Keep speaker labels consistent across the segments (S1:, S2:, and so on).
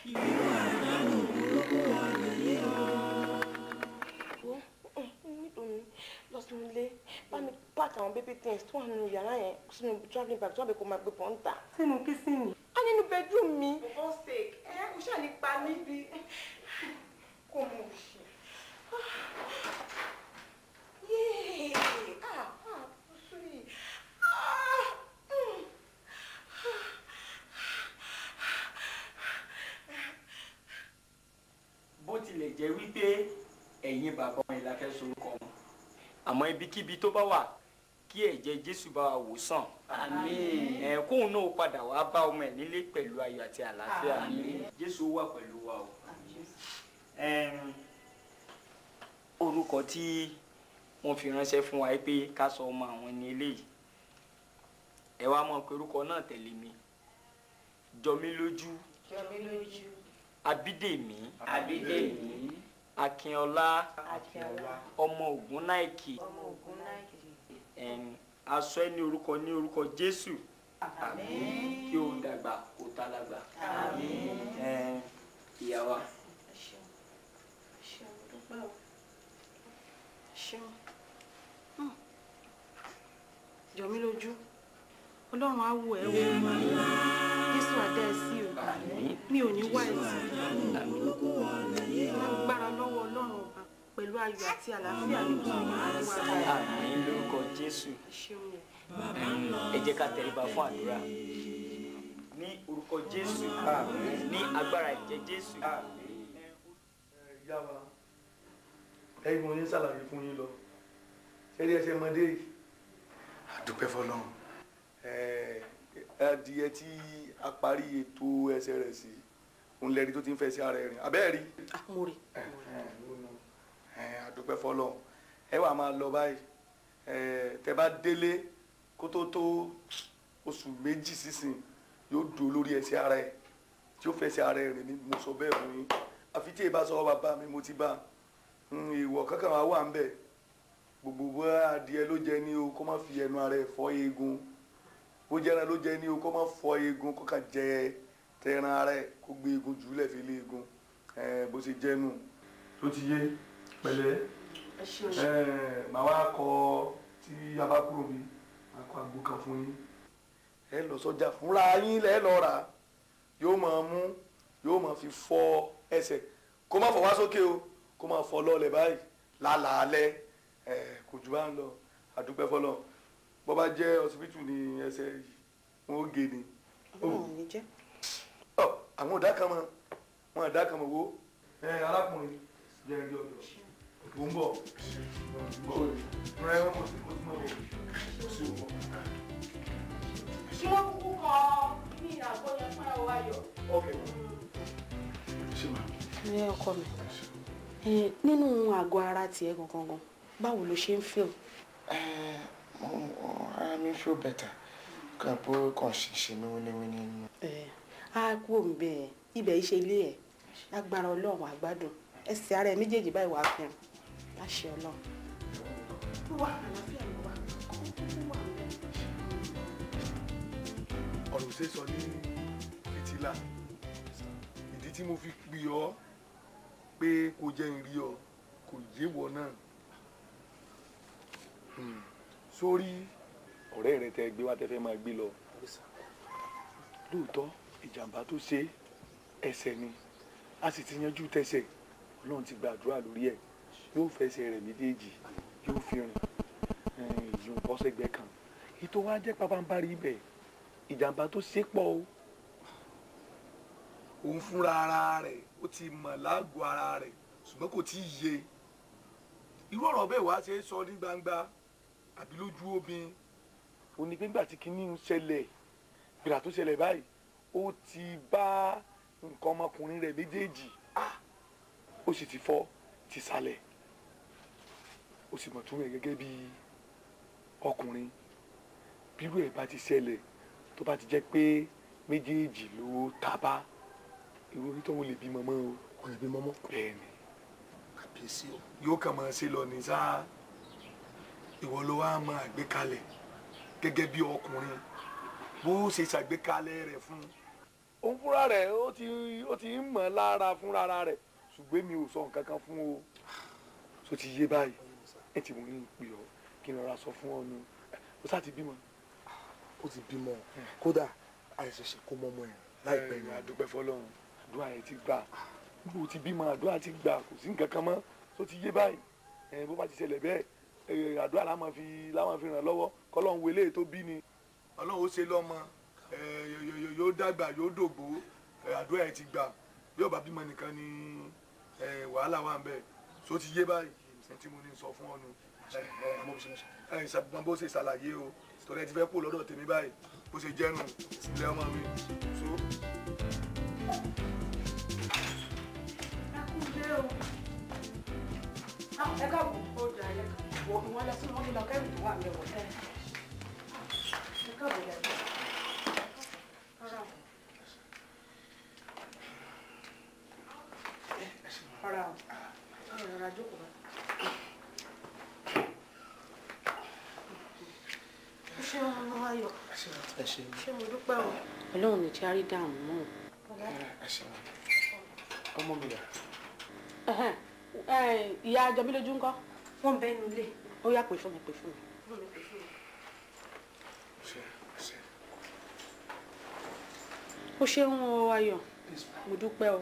S1: irú àdánù burúkú ọ̀nà yìí o.
S2: nítorí lọ sínú ilé bá mi pack àwọn baby things tó wà nínú yàrá yẹn sínú travelling bag tó wà bẹ kó máa gbé pọ̀ ń tà.
S3: sínú kísìnì.
S2: a nínú bedroom mi. for sake o ṣáà ní pa níbi kò mú un ṣe. yéé sorry.
S4: bó tilẹ̀ jẹ́ wípé ẹ̀yin bàbá wọn ìlà fẹ́ sorúkọ wọn àmọ́ ibikíbi tó bá wà kí ẹ̀jẹ̀ Jésù bá wa wò sàn. àmín. Kóun náà padà wá bá ọmọ ẹ̀ nílé pẹ̀lú ayọ̀ àti àlàáfíà. àmín. Jésù wà pẹ̀lú wa o. orúkọ tí wọ́n fi ránṣẹ́ fún wa pé ká sọ ọmọ àwọn ní eléyìí ẹ wá mọ̀ pé orúkọ náà tẹ̀lé mi Jọmílójú. Jọmílójú. Abídèmí. Abídèmí. Akínọlá. Akínọlá. Ọmọ Ògúnnáìkè. Ọmọ Ògúnnáìkè. Aṣọ ẹ ní orúkọ Jésù. Àmín. Kí o dàgbà kó tálágbà. Àmín. Ìyá wa.
S3: Jọmílójú Ọlọ́run á wò ẹ́ wò Jésù àdá ẹ sí o mi ò ní wá ẹ sí lágbára lọ́wọ́ Ọlọ́run ọba pẹ̀lú ayọ̀ àti àlàáfíà ní ìlú àdúrà.
S4: Àmín lórúkọ Jésù. Ẹ jẹ́ ká tẹríba fún àdúrà ní orúkọ Jésù ní agbára ẹ̀jẹ̀ Jésù.
S5: Ìyá wa ẹ̀yin mo ní ṣàlàyé fún yín lọ ṣẹ́rí ẹsẹ̀ ọmọdé yìí àdúpẹ́ fọlọ́run adìyẹ tí a parí ètò ẹsẹ̀ rẹ̀ sí òun lẹ́rìí tó ti ń fẹ́ sí ara ẹ̀rìn abẹ́ẹ̀ rí.
S3: mo rí.
S5: àdúpẹ́ fọlọ́run ẹ wà máa lọ báyìí tẹ bá délé kó tó oṣù méjì sísìn yóò dúró lórí ẹsẹ̀ ara ẹ̀ tí ó fẹ́ sí ara ẹ̀rìn ni mo sọ bẹ́ẹ̀ fún yín àfi tí èèbá sọ bàbá mi mo ti bá ìwọ kankan wà ń bẹ̀ gbogbo bó adìẹ ló jẹ ní o kó má fi ẹnu ara ẹ̀ fọ́ eegun bó jẹ́ran ló jẹ ní o kó má fọ́ eegun kó kàn jẹ tẹran ara ẹ̀ kó gbé eegun jùlẹ̀ fi lé eegun bó ṣe jẹ́nu tó ti yé pẹ̀lẹ́ màá wá kọ tí a bá kúrò mi màá kọ àgbo kan fún yín ẹ lọ sọ́jà fúnra yín lẹ́ lọ rà yóò máa mú yóò máa fi fọ́ ẹsẹ̀ kó má fọ́ wá sókè o kó má fọ́ lọ́ọ̀lẹ̀ báyìí lálàálẹ̀ kò jù bá ń lọ àdúpẹ́ fọlọ́ bọ́ bá jẹ́ ọsibítù ní ẹsẹ̀ yìí wọ́n ó gé ni. àwọn ọ̀dà kan mọ̀ wọn ọ̀dà kan mọ̀ wo arákùnrin jẹ́ ẹ̀rí ọ̀dọ̀ tó ń bọ̀ rẹ̀ wọ́n mọ̀ sí kó túmọ̀ bọ̀ sí òun.
S2: kí wọ́n kúkú kọ ní àgbo yẹn fún ẹ̀wọ̀ ayọ̀.
S5: ṣé màá.
S3: ní ọkọ mi nínú àgọ́ ara tiẹ̀ gangan báwo ló ṣe ń feel.
S6: ara mi feel better kàn pé kàn ṣe mí wíníwíní.
S3: á kú òun bẹ́ẹ̀ ibẹ̀ yìí ṣe ilé ẹ̀ lágbára Ọlọ́run àgbádùn ẹsẹ̀ ara ẹ̀ méjèèjì báyìí wàá fi hàn láṣẹ Ọlọ́run. wà àlàáfíà ló wà
S5: ọ̀rọ̀ ṣe sọ ní fìtílà ìdí tí mo fi pè ọ́ pé kò jẹ́ ń rí ọ kò yéwọ náà sórí ọ̀rẹ́ rẹ tẹ gbé wá tẹ fẹ́ máa gbé lọ lóòótọ́ ìjàmbá tó ṣe ẹsẹ̀ ni a sì ti yanjú tẹsẹ̀ Ọlọ́run ti gbàdúrà lórí ẹ̀ yóò fẹsẹ̀ rẹ̀ méjèèjì yóò fi rìn ìyún bọ́sẹ̀gbẹ́ kan ètò wa jẹ́ pàpàǹbarì ibẹ̀ ìjàmbá tó ṣe pọ̀ o òun fúnra ara rẹ̀ ó ti mọ̀ lágọ̀ọ́ ara rẹ̀ ṣùgbọ́n kò tí ì yé irú ọ̀rọ̀ bẹ́ẹ̀ wá ṣe é sọ ní gbangba àbí lójú obìnrin òní gbígbà tí kinní ń ṣẹlẹ̀ gbìrà tó ṣẹlẹ̀ báyìí ó ti bá nǹkan ọmọkùnrin rẹ̀ méjèèjì ó sì ti fọ́ ti sálẹ̀ ó sì mọ̀ tún rẹ̀ gẹ́gẹ́ bí ọkùnrin bírú ẹ̀ bá ti ṣẹlẹ̀ tó bá ti jẹ́ pé méjèèjì ló tábà irú onítọ̀hún lè bí mọ́mọ́ o. kò lè bí mọ́mọ́. bẹ́ẹ̀ ni kàbíyèsí o. yóò kàn máa ṣe lọ ní sáà ìwọ ló wá máa àgbékalẹ̀ gẹ́gẹ́ bí ọkùnrin bó ṣe ṣàgbékalẹ̀ rẹ̀ fún òun fúnra rẹ̀ ó ti ń mọ̀ lára fúnra rẹ̀ ṣùgbọ́n mi ò sọ nǹkan kan fún o tó ti yé báyìí ẹ ti mú ní pè ọ́ kí n lọ́ra sọ fún ọ nu ó sá ti bímọ.
S6: ó ti bímọ kódà àìṣẹ̀ṣẹ̀ kó mọ́mọ́ ẹ̀ láìpẹ́ ni.
S5: àdúpẹ́ fọlọ́run àdúrà ẹ̀ ti gbà níbo ti bímọ àdúrà ti gbà kò sí nǹkan kan mọ́ tó ti yé báyìí bó bá ti ṣẹlẹ̀ bẹ́ẹ̀ àdúrà láwọn fi ràn lọ́wọ́ kọ́lọ́run wọlé tó bí ni ọlọ́run ó ṣe lọ́mọ yóò dàgbà yóò dògbò àdúrà ẹ̀ ti gbà yóò bá bímọ nìkan ni wàhálà wà ń bẹ tó ti yé báyìí tí mo ní sọ fún ọ nu bó ṣe ṣàlàyé o torí ẹ ti fẹ́ kó lọ́dọ̀ tèmi báyìí bó ṣe jẹ́nu ilé ọmọ mi so.
S3: ẹ káàbọ̀ ó jà ẹ wò ó wọ́n lọ sí wọ́n lọ kẹ́rù tó wà ń bẹ̀ wọ̀ ẹ káàbọ̀ yàtọ̀ ọ̀rọ̀ ọ̀rọ̀ àjókòó bá. ṣé ọmọ ayọ̀ ṣé mo dúpẹ́ o. ọlọ́run ní tíárí dààmú mọ́
S6: ọmọ mi rà.
S3: ìyá Jọmílójú ńkọ́.
S2: wọ́n bẹ́ inú ilé.
S3: ó yá pè fún mi. ó ṣeun o ayọ̀ mo dúpẹ́ o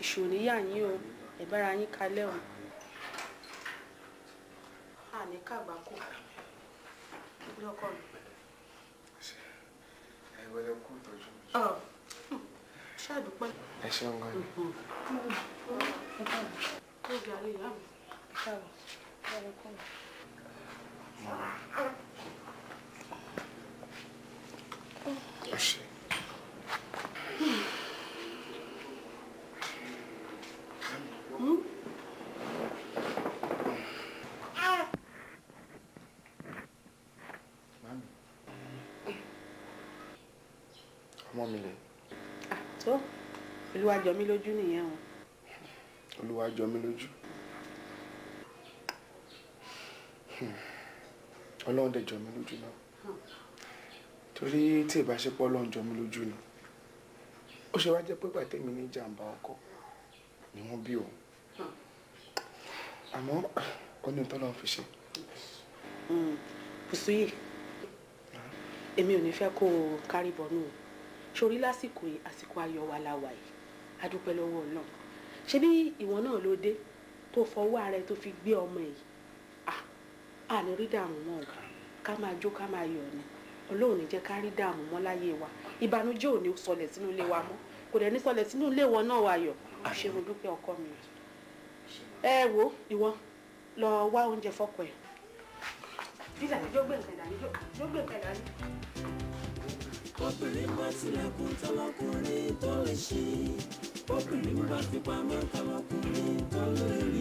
S3: ìṣòro níyà yín o ẹ bára yín kalẹ̀ o àní kàgbákò lọkọ mi.
S6: ẹ wọlé kú ìtọ́jú mi.
S3: ṣàdúpẹ́.
S6: ẹ ṣeun gan ni.
S3: ó di àlè ìyá mi káàbọ̀ wọlé kọ́ mi.
S6: ẹ ṣe. ọmọ mi lè.
S3: tó Olúwa jọ mí lójú nìyẹn o.
S6: Olúwa jọ mí lójú. Ọlọ́run dẹ̀ jọ mí lójú náà. Torí tí ìbáṣepọ̀ Ọlọ́run jọ mí lójú ni ó ṣe wá jẹ́ pé pàtẹ́mi ní ìjàmbá ọkọ̀ ni wọ́n bí òun. Àmọ́ ó ní tọ́lọ́run fi ṣe.
S3: Bùsúyì èmi ò ní fẹ́ kó o kárí bọnú o sórí lásìkò yìí àsìkò ayọ̀ wa la wà yìí a dúpẹ́ lọ́wọ́ Ọlọ́run ṣé bí ìwọ náà ló dé tó fọwọ́ ara ẹ tó fi gbé ọmọ yìí à ní rí dààmú mọ́ ọ̀gá ká máa jó ká máa yọ̀ ni Ọlọ́run ní jẹ́ ká rí dààmú mọ́ láyé wa ìbànújẹ́ ò ní sọlẹ̀ sínú ilé wa mọ́ kò dẹ̀ ní sọlẹ̀ sínú ilé wọn náà wayọ̀ ṣé mo dúpẹ́ ọkọ mi. ẹ wo ìwọ lọ wá oúnjẹ fọ́kọ ẹ̀. bísà jó gbé nǹkan dání jó gbé nǹkan dání.
S1: obìnrin bá tilẹ̀kùn tọlọ́kùnrin tó lè ṣí obìnrin bá fipá mọ́ tọlọ́kùnrin tó lè rí.